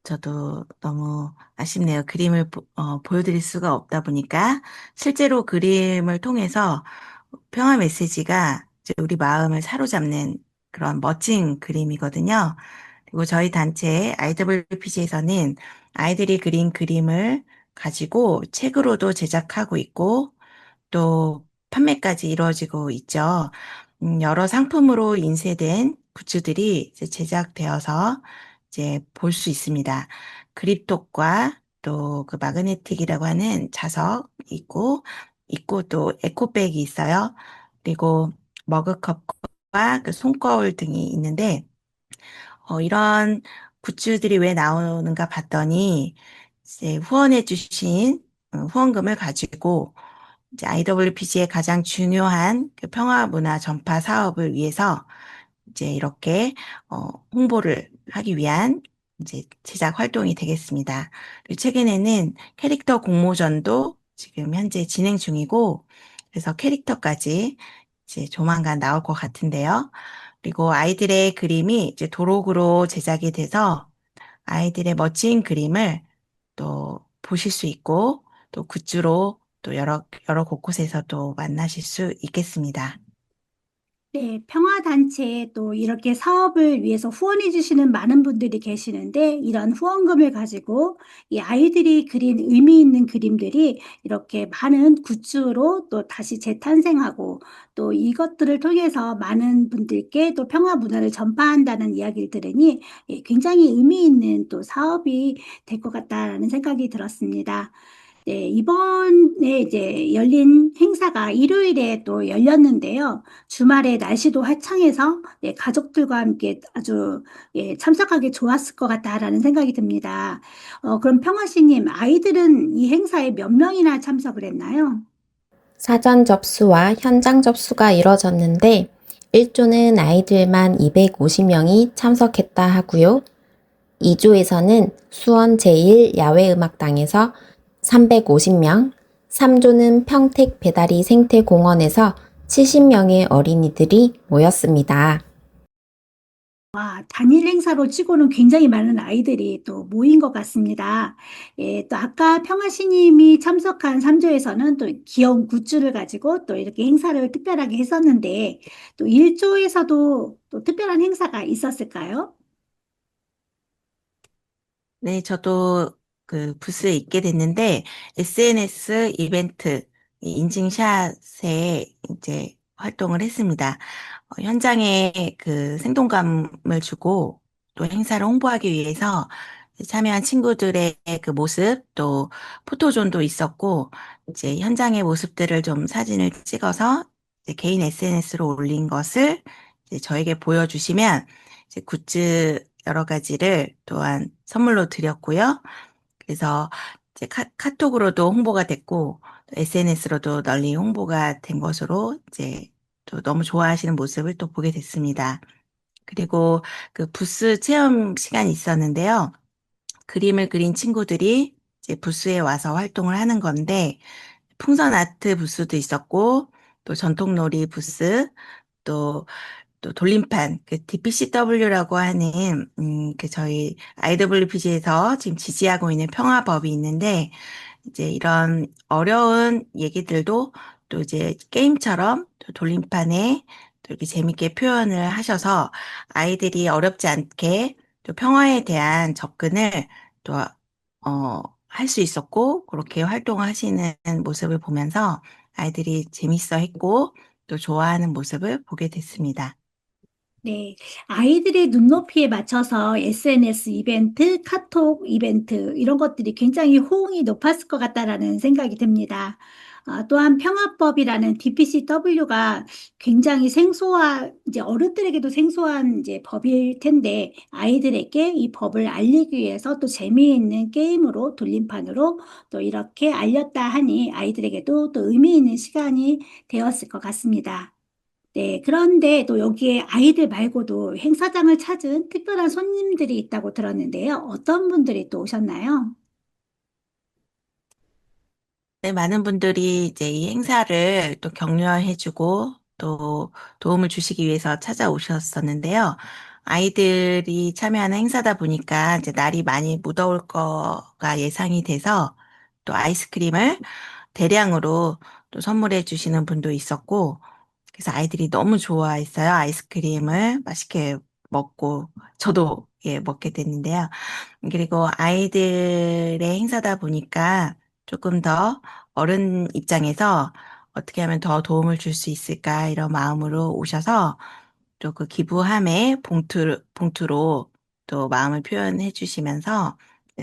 저도 너무 아쉽네요. 그림을 보여드릴 수가 없다 보니까 실제로 그림을 통해서 평화 메시지가 이제 우리 마음을 사로잡는 그런 멋진 그림이거든요. 그리고 저희 단체 IWPG에서는 아이들이 그린 그림을 가지고 책으로도 제작하고 있고 또 판매까지 이루어지고 있죠. 여러 상품으로 인쇄된 굿즈들이 이제 제작되어서 이제 볼 수 있습니다. 그립톡과 또 그 마그네틱이라고 하는 자석 있고 또 에코백이 있어요. 그리고 머그컵과 그 손거울 등이 있는데 이런 굿즈들이 왜 나오는가 봤더니 이제 후원해주신 후원금을 가지고 이제 IWPG의 가장 중요한 그 평화 문화 전파 사업을 위해서 이제 이렇게 홍보를 하기 위한 이제 제작 활동이 되겠습니다. 그리고 최근에는 캐릭터 공모전도 지금 현재 진행 중이고 그래서 캐릭터까지 이제 조만간 나올 것 같은데요. 그리고 아이들의 그림이 이제 도록으로 제작이 돼서 아이들의 멋진 그림을 또 보실 수 있고 또 굿즈로 또 여러 곳곳에서 또 만나실 수 있겠습니다. 네, 평화단체에 또 이렇게 사업을 위해서 후원해 주시는 많은 분들이 계시는데, 이런 후원금을 가지고 이 아이들이 그린 의미 있는 그림들이 이렇게 많은 굿즈로 또 다시 재탄생하고, 또 이것들을 통해서 많은 분들께 또 평화 문화를 전파한다는 이야기를 들으니 굉장히 의미 있는 또 사업이 될 것 같다라는 생각이 들었습니다. 네, 이번에 이제 열린 행사가 일요일에 또 열렸는데요. 주말에 날씨도 화창해서 가족들과 함께 아주 참석하기 좋았을 것 같다라는 생각이 듭니다. 그럼 평화씨님, 아이들은 이 행사에 몇 명이나 참석을 했나요? 사전 접수와 현장 접수가 이뤄졌는데 1조는 아이들만 250명이 참석했다 하고요. 2조에서는 수원 제1야외음악당에서 350명, 3조는 평택 배다리 생태공원에서 70명의 어린이들이 모였습니다. 와, 단일 행사로 치고는 굉장히 많은 아이들이 또 모인 것 같습니다. 또 아까 평화시님이 참석한 3조에서는 또 귀여운 굿즈를 가지고 또 이렇게 행사를 특별하게 했었는데, 또 1조에서도 또 특별한 행사가 있었을까요? 네, 저도 그 부스에 있게 됐는데 SNS 이벤트 이 인증샷에 이제 활동을 했습니다. 현장에 그 생동감을 주고 또 행사를 홍보하기 위해서 참여한 친구들의 그 모습 또 포토존도 있었고 이제 현장의 모습들을 좀 사진을 찍어서 이제 개인 SNS로 올린 것을 이제 저에게 보여주시면 이제 굿즈 여러 가지를 또한 선물로 드렸고요. 그래서 이제 카톡으로도 홍보가 됐고 SNS로도 널리 홍보가 된 것으로 이제 또 너무 좋아하시는 모습을 또 보게 됐습니다. 그리고 그 부스 체험 시간이 있었는데요. 그림을 그린 친구들이 이제 부스에 와서 활동을 하는 건데 풍선 아트 부스도 있었고 또 전통놀이 부스 또 돌림판, 그 DPCW라고 하는, 그 저희 IWPG에서 지금 지지하고 있는 평화법이 있는데, 이제 이런 어려운 얘기들도 또 이제 게임처럼 또 돌림판에 또 이렇게 재밌게 표현을 하셔서 아이들이 어렵지 않게 또 평화에 대한 접근을 또, 할 수 있었고, 그렇게 활동하시는 모습을 보면서 아이들이 재밌어 했고, 또 좋아하는 모습을 보게 됐습니다. 네, 아이들의 눈높이에 맞춰서 SNS 이벤트, 카톡 이벤트 이런 것들이 굉장히 호응이 높았을 것 같다라는 생각이 듭니다. 또한 평화법이라는 DPCW가 굉장히 이제 어른들에게도 생소한 이제 법일 텐데 아이들에게 이 법을 알리기 위해서 또 재미있는 게임으로 돌림판으로 또 이렇게 알렸다 하니 아이들에게도 또 의미 있는 시간이 되었을 것 같습니다. 네, 그런데 또 여기에 아이들 말고도 행사장을 찾은 특별한 손님들이 있다고 들었는데요. 어떤 분들이 또 오셨나요? 네, 많은 분들이 이제 이 행사를 또 격려해주고 또 도움을 주시기 위해서 찾아오셨었는데요. 아이들이 참여하는 행사다 보니까 이제 날이 많이 무더울 거가 예상이 돼서 또 아이스크림을 대량으로 또 선물해 주시는 분도 있었고, 그래서 아이들이 너무 좋아했어요. 아이스크림을 맛있게 먹고, 저도 예, 먹게 됐는데요. 그리고 아이들의 행사다 보니까 조금 더 어른 입장에서 어떻게 하면 더 도움을 줄 수 있을까 이런 마음으로 오셔서 또 그 기부함에 봉투로 또 마음을 표현해 주시면서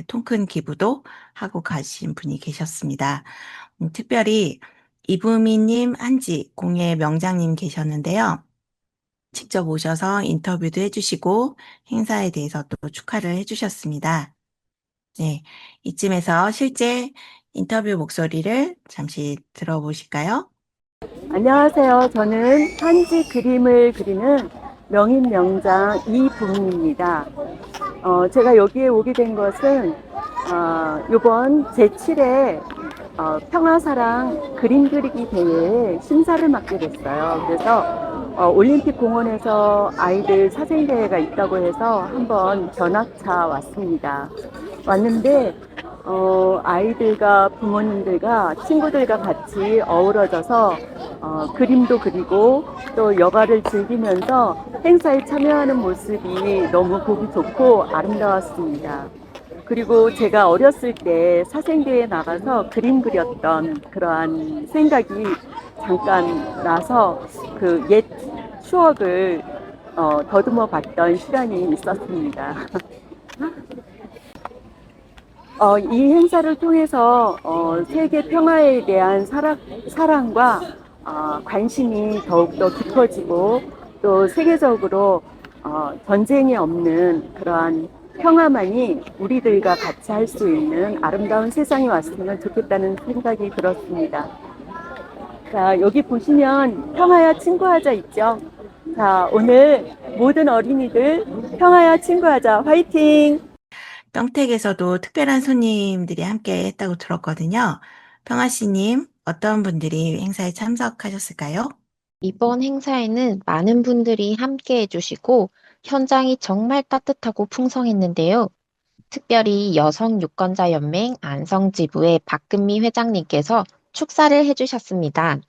통큰 기부도 하고 가신 분이 계셨습니다. 특별히 이부미님, 한지, 공예 명장님 계셨는데요. 직접 오셔서 인터뷰도 해주시고 행사에 대해서 또 축하를 해주셨습니다. 네, 이쯤에서 실제 인터뷰 목소리를 잠시 들어보실까요? 안녕하세요. 저는 한지 그림을 그리는 명인 명장 이부미입니다. 제가 여기에 오게 된 것은 이번 제7회 평화사랑 그림 그리기 대회에 심사를 맡게 됐어요. 그래서 올림픽 공원에서 아이들 사진대회가 있다고 해서 한번 견학차 왔습니다. 왔는데 아이들과 부모님들과 친구들과 같이 어우러져서 그림도 그리고 또 여가를 즐기면서 행사에 참여하는 모습이 너무 보기 좋고 아름다웠습니다. 그리고 제가 어렸을 때 사생대에 나가서 그림 그렸던 그러한 생각이 잠깐 나서 그 옛 추억을 더듬어 봤던 시간이 있었습니다. 이 행사를 통해서 세계 평화에 대한 사랑과 관심이 더욱더 깊어지고 또 세계적으로 전쟁이 없는 그러한 평화만이 우리들과 같이 할 수 있는 아름다운 세상이 왔으면 좋겠다는 생각이 들었습니다. 자, 여기 보시면 평화야 친구하자 있죠? 자, 오늘 모든 어린이들 평화야 친구하자 화이팅! 평택에서도 특별한 손님들이 함께 했다고 들었거든요. 평화씨님, 어떤 분들이 행사에 참석하셨을까요? 이번 행사에는 많은 분들이 함께 해주시고 현장이 정말 따뜻하고 풍성했는데요. 특별히 여성유권자연맹 안성지부의 박금미 회장님께서 축사를 해주셨습니다.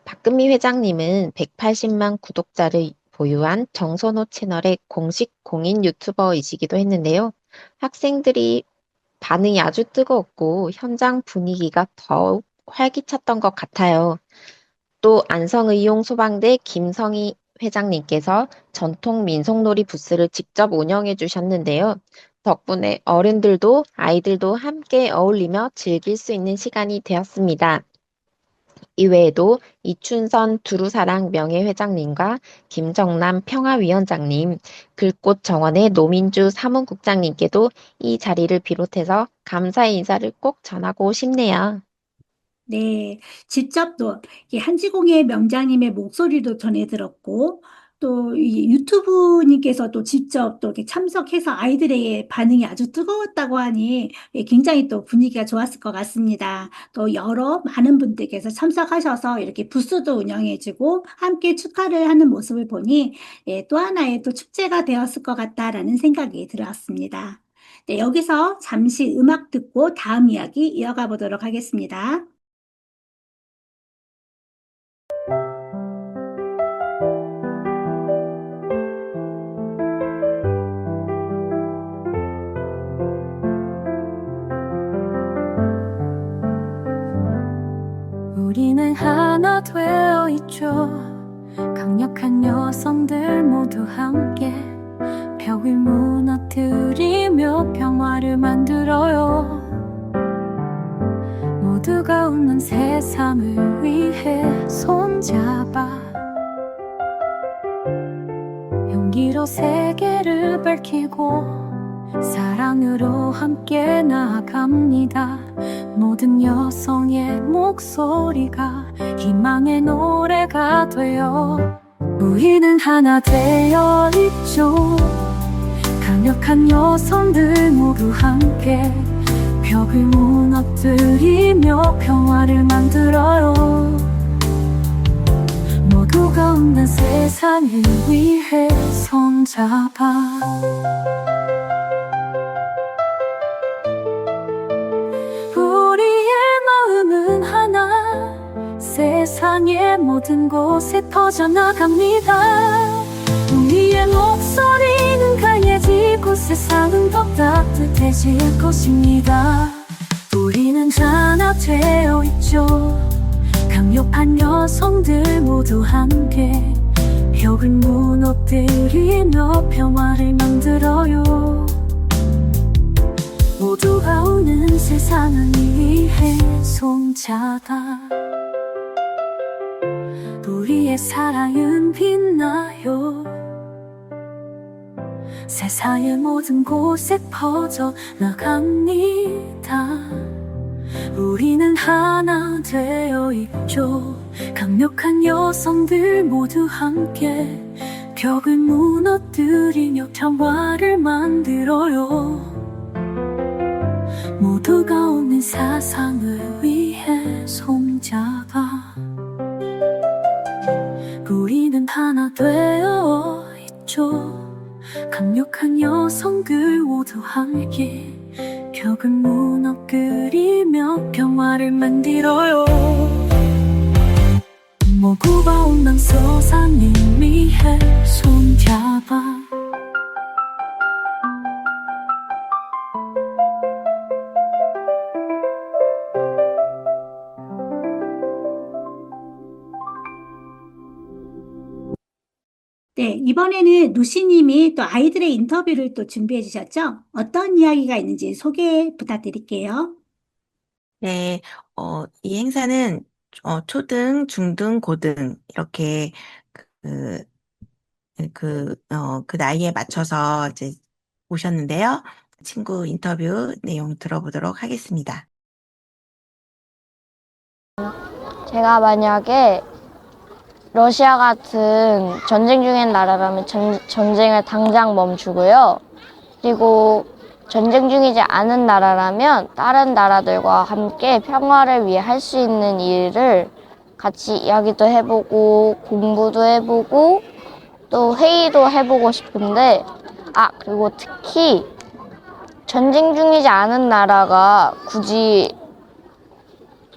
박금미 회장님은 180만 구독자를 보유한 정선호 채널의 공식 공인 유튜버이시기도 했는데요. 학생들이 반응이 아주 뜨거웠고 현장 분위기가 더욱 활기찼던 것 같아요. 또 안성의용소방대 김성희 회장님께서 전통 민속놀이 부스를 직접 운영해 주셨는데요. 덕분에 어른들도 아이들도 함께 어울리며 즐길 수 있는 시간이 되었습니다. 이외에도 이춘선 두루사랑 명예회장님과 김정남 평화위원장님, 글꽃 정원의 노민주 사무국장님께도 이 자리를 비롯해서 감사의 인사를 꼭 전하고 싶네요. 네, 직접 또 한지공예 명장님의 목소리도 전해 들었고, 또 이 유튜브님께서 또 직접 또 이렇게 참석해서 아이들에게 반응이 아주 뜨거웠다고 하니 굉장히 또 분위기가 좋았을 것 같습니다. 또 여러 많은 분들께서 참석하셔서 이렇게 부스도 운영해주고 함께 축하를 하는 모습을 보니 또 하나의 또 축제가 되었을 것 같다라는 생각이 들었습니다. 네, 여기서 잠시 음악 듣고 다음 이야기 이어가 보도록 하겠습니다. 우리는 하나 되어 있죠. 강력한 여성들 모두 함께 벽을 무너뜨리며 평화를 만들어요. 모두가 웃는 세상을 위해 손잡아 용기로 세계를 밝히고 사랑으로 함께 나아갑니다. 모든 여성의 목소리가 희망의 노래가 되어 우리는 하나 되어 있죠. 강력한 여성들 모두 함께 벽을 무너뜨리며 평화를 만들어요. 모두가 웃는 세상을 위해 손잡아 세상의 모든 곳에 퍼져나갑니다. 우리의 목소리는 강해지고 세상은 더 따뜻해질 것입니다. 우리는 하나 되어 있죠. 강력한 여성들 모두 함께 벽을 무너뜨리며 평화를 만들어요. 모두가 우는 세상을 위해 손잡아 우리의 사랑은 빛나요. 세상의 모든 곳에 퍼져 나갑니다. 우리는 하나 되어 있죠. 강력한 여성들 모두 함께 벽을 무너뜨리며 평화를 만들어요. 모두가 오는 세상을 위해 손잡아 우리는 하나 되어 있죠. 강력한 여성들 모두 함께 벽을 무너뜨리며 평화를 만들어요. 무거운 난 솟아님이해 손잡아 네, 이번에는 누시님이 또 아이들의 인터뷰를 또 준비해 주셨죠? 어떤 이야기가 있는지 소개 부탁드릴게요. 네, 이 행사는 초등, 중등, 고등 이렇게 그, 그 나이에 맞춰서 이제 오셨는데요. 친구 인터뷰 내용 들어보도록 하겠습니다. 제가 만약에 러시아 같은 전쟁 중인 나라라면 전쟁을 당장 멈추고요. 그리고 전쟁 중이지 않은 나라라면 다른 나라들과 함께 평화를 위해 할 수 있는 일을 같이 이야기도 해보고 공부도 해보고 또 회의도 해보고 싶은데 그리고 특히 전쟁 중이지 않은 나라가 굳이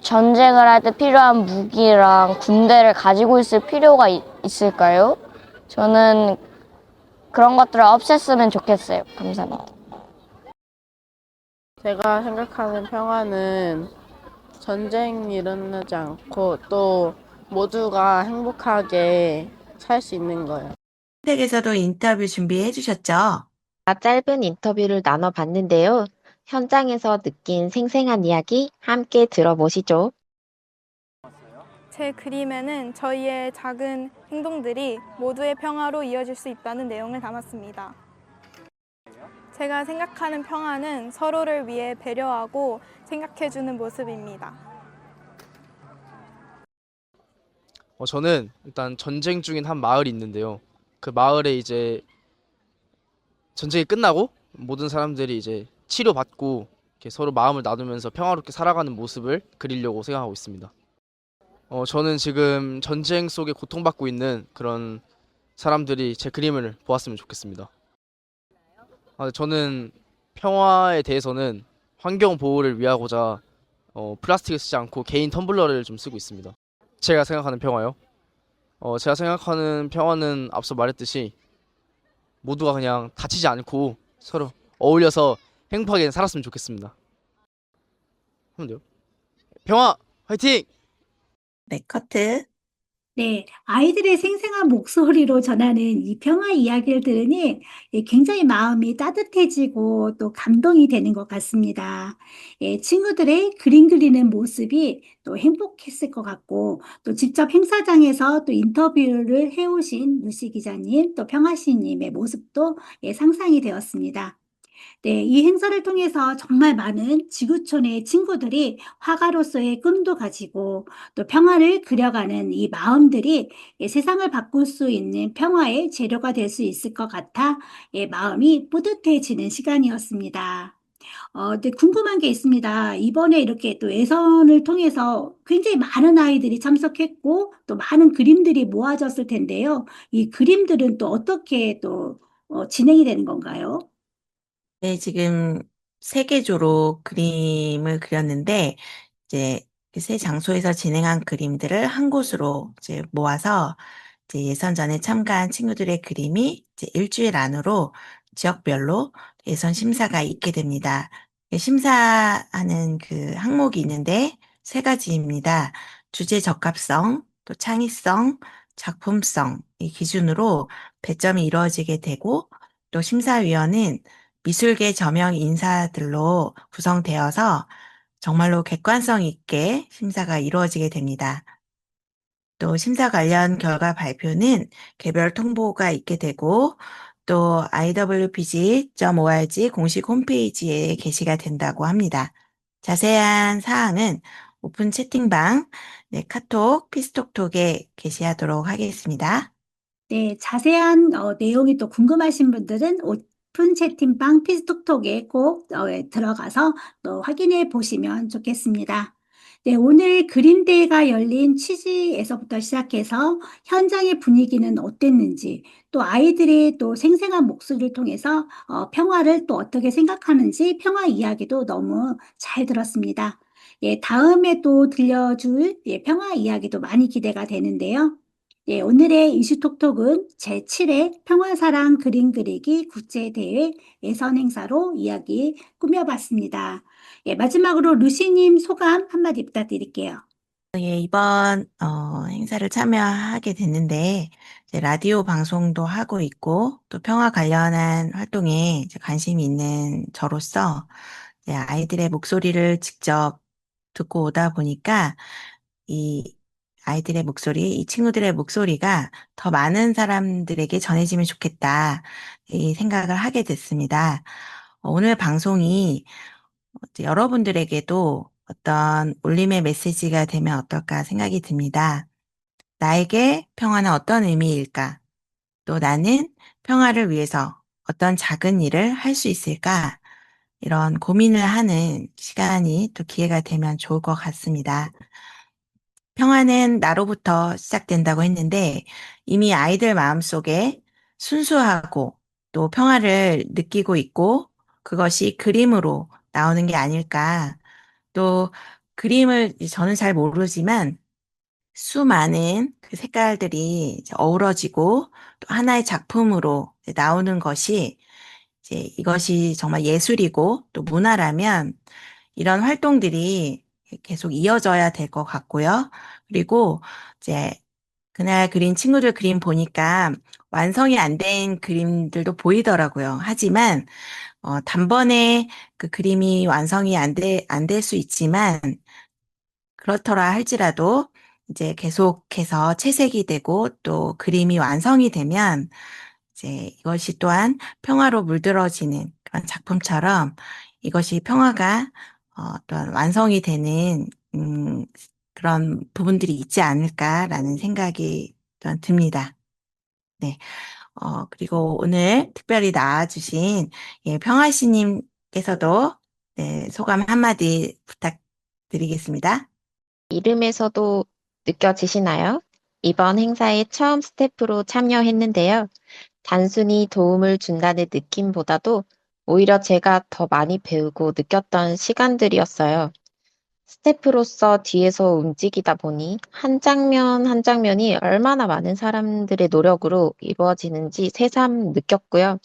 전쟁을 할 때 필요한 무기랑 군대를 가지고 있을 필요가 있을까요? 저는 그런 것들을 없앴으면 좋겠어요. 감사합니다. 제가 생각하는 평화는 전쟁이 일어나지 않고 또 모두가 행복하게 살 수 있는 거예요. 댁에서도 인터뷰 준비해 주셨죠? 짧은 인터뷰를 나눠봤는데요. 현장에서 느낀 생생한 이야기 함께 들어보시죠. 제 그림에는 저희의 작은 행동들이 모두의 평화로 이어질 수 있다는 내용을 담았습니다. 제가 생각하는 평화는 서로를 위해 배려하고 생각해주는 모습입니다. 저는 일단 전쟁 중인 한 마을이 있는데요. 그 마을에 이제 전쟁이 끝나고 모든 사람들이 이제 치료받고 이렇게 서로 마음을 나누면서 평화롭게 살아가는 모습을 그리려고 생각하고 있습니다. 저는 지금 전쟁 속에 고통받고 있는 그런 사람들이 제 그림을 보았으면 좋겠습니다. 저는 평화에 대해서는 환경 보호를 위하고자 플라스틱을 쓰지 않고 개인 텀블러를 좀 쓰고 있습니다. 제가 생각하는 평화요? 제가 생각하는 평화는 앞서 말했듯이 모두가 그냥 다치지 않고 서로 어울려서 행복하게 살았으면 좋겠습니다. 하면 돼요. 평화 화이팅! 네, 커트. 네, 아이들의 생생한 목소리로 전하는 이 평화 이야기를 들으니 굉장히 마음이 따뜻해지고 또 감동이 되는 것 같습니다. 친구들의 그림 그리는 모습이 또 행복했을 것 같고 또 직접 행사장에서 또 인터뷰를 해오신 루시 기자님 또 평화시님의 모습도 상상이 되었습니다. 네, 이 행사를 통해서 정말 많은 지구촌의 친구들이 화가로서의 꿈도 가지고 또 평화를 그려가는 이 마음들이 세상을 바꿀 수 있는 평화의 재료가 될 수 있을 것 같아 마음이 뿌듯해지는 시간이었습니다. 네, 궁금한 게 있습니다. 이번에 이렇게 또 예선을 통해서 굉장히 많은 아이들이 참석했고 또 많은 그림들이 모아졌을 텐데요. 이 그림들은 또 어떻게 또 진행이 되는 건가요? 네, 지금 3개 조로 그림을 그렸는데, 이제 그 세 장소에서 진행한 그림들을 한 곳으로 이제 모아서 이제 예선전에 참가한 친구들의 그림이 이제 일주일 안으로 지역별로 예선 심사가 있게 됩니다. 심사하는 그 항목이 있는데 3가지입니다. 주제 적합성, 또 창의성, 작품성 이 기준으로 배점이 이루어지게 되고 또 심사위원은 미술계 저명 인사들로 구성되어서 정말로 객관성 있게 심사가 이루어지게 됩니다. 또 심사 관련 결과 발표는 개별 통보가 있게 되고 또 iwpg.org 공식 홈페이지에 게시가 된다고 합니다. 자세한 사항은 오픈 채팅방, 카톡, 피스톡톡에 게시하도록 하겠습니다. 네, 자세한 내용이 또 궁금하신 분들은 오픈 채팅방 피스톡톡에 꼭 들어가서 또 확인해 보시면 좋겠습니다. 네, 오늘 그림대회가 열린 취지에서부터 시작해서 현장의 분위기는 어땠는지, 또 아이들의 또 생생한 목소리를 통해서 평화를 또 어떻게 생각하는지 평화 이야기도 너무 잘 들었습니다. 예, 다음에 또 들려줄 평화 이야기도 많이 기대가 되는데요. 예, 오늘의 이슈톡톡은 제7회 평화사랑 그림 그리기 국제대회 예선 행사로 이야기 꾸며봤습니다. 예, 마지막으로 루시님 소감 한마디 부탁드릴게요. 예, 이번 행사를 참여하게 됐는데 이제 라디오 방송도 하고 있고 또 평화 관련한 활동에 이제 관심이 있는 저로서 이제 아이들의 목소리를 직접 듣고 오다 보니까 이 아이들의 목소리, 이 친구들의 목소리가 더 많은 사람들에게 전해지면 좋겠다 이 생각을 하게 됐습니다. 오늘 방송이 이제 여러분들에게도 어떤 울림의 메시지가 되면 어떨까 생각이 듭니다. 나에게 평화는 어떤 의미일까? 또 나는 평화를 위해서 어떤 작은 일을 할 수 있을까? 이런 고민을 하는 시간이 또 기회가 되면 좋을 것 같습니다. 평화는 나로부터 시작된다고 했는데 이미 아이들 마음속에 순수하고 또 평화를 느끼고 있고 그것이 그림으로 나오는 게 아닐까. 또 그림을 저는 잘 모르지만 수많은 그 색깔들이 이제 어우러지고 또 하나의 작품으로 이제 나오는 것이 이제 이것이 정말 예술이고 또 문화라면 이런 활동들이 계속 이어져야 될 것 같고요. 그리고 이제 그날 그린 친구들 그림 보니까 완성이 안 된 그림들도 보이더라고요. 하지만 단번에 그 그림이 완성이 안 될 수 있지만 그렇더라 할지라도 이제 계속해서 채색이 되고 또 그림이 완성이 되면 이제 이것이 또한 평화로 물들어지는 그런 작품처럼 이것이 평화가 또한 완성이 되는 그런 부분들이 있지 않을까라는 생각이 또한 듭니다. 네. 그리고 오늘 특별히 나와주신 평화씨님께서도 네, 소감 한마디 부탁드리겠습니다. 이름에서도 느껴지시나요? 이번 행사에 처음 스태프로 참여했는데요. 단순히 도움을 준다는 느낌보다도 오히려 제가 더 많이 배우고 느꼈던 시간들이었어요. 스태프로서 뒤에서 움직이다 보니 한 장면 한 장면이 얼마나 많은 사람들의 노력으로 이루어지는지 새삼 느꼈고요.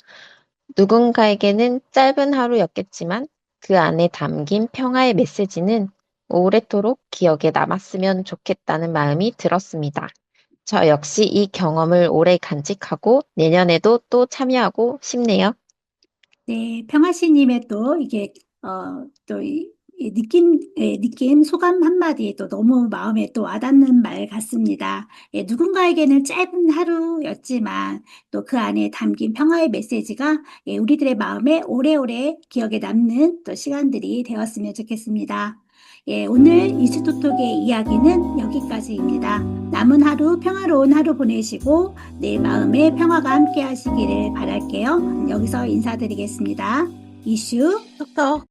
누군가에게는 짧은 하루였겠지만 그 안에 담긴 평화의 메시지는 오래도록 기억에 남았으면 좋겠다는 마음이 들었습니다. 저 역시 이 경험을 오래 간직하고 내년에도 또 참여하고 싶네요. 네, 평화씨님의 또 이게 또 이 느낌 소감 한마디 또 너무 마음에 또 와닿는 말 같습니다. 예, 누군가에게는 짧은 하루였지만 또 그 안에 담긴 평화의 메시지가 우리들의 마음에 오래오래 기억에 남는 또 시간들이 되었으면 좋겠습니다. 예, 오늘 이슈톡톡의 이야기는 여기까지입니다. 남은 하루 평화로운 하루 보내시고 내 마음에 평화가 함께 하시기를 바랄게요. 여기서 인사드리겠습니다. 이슈 톡톡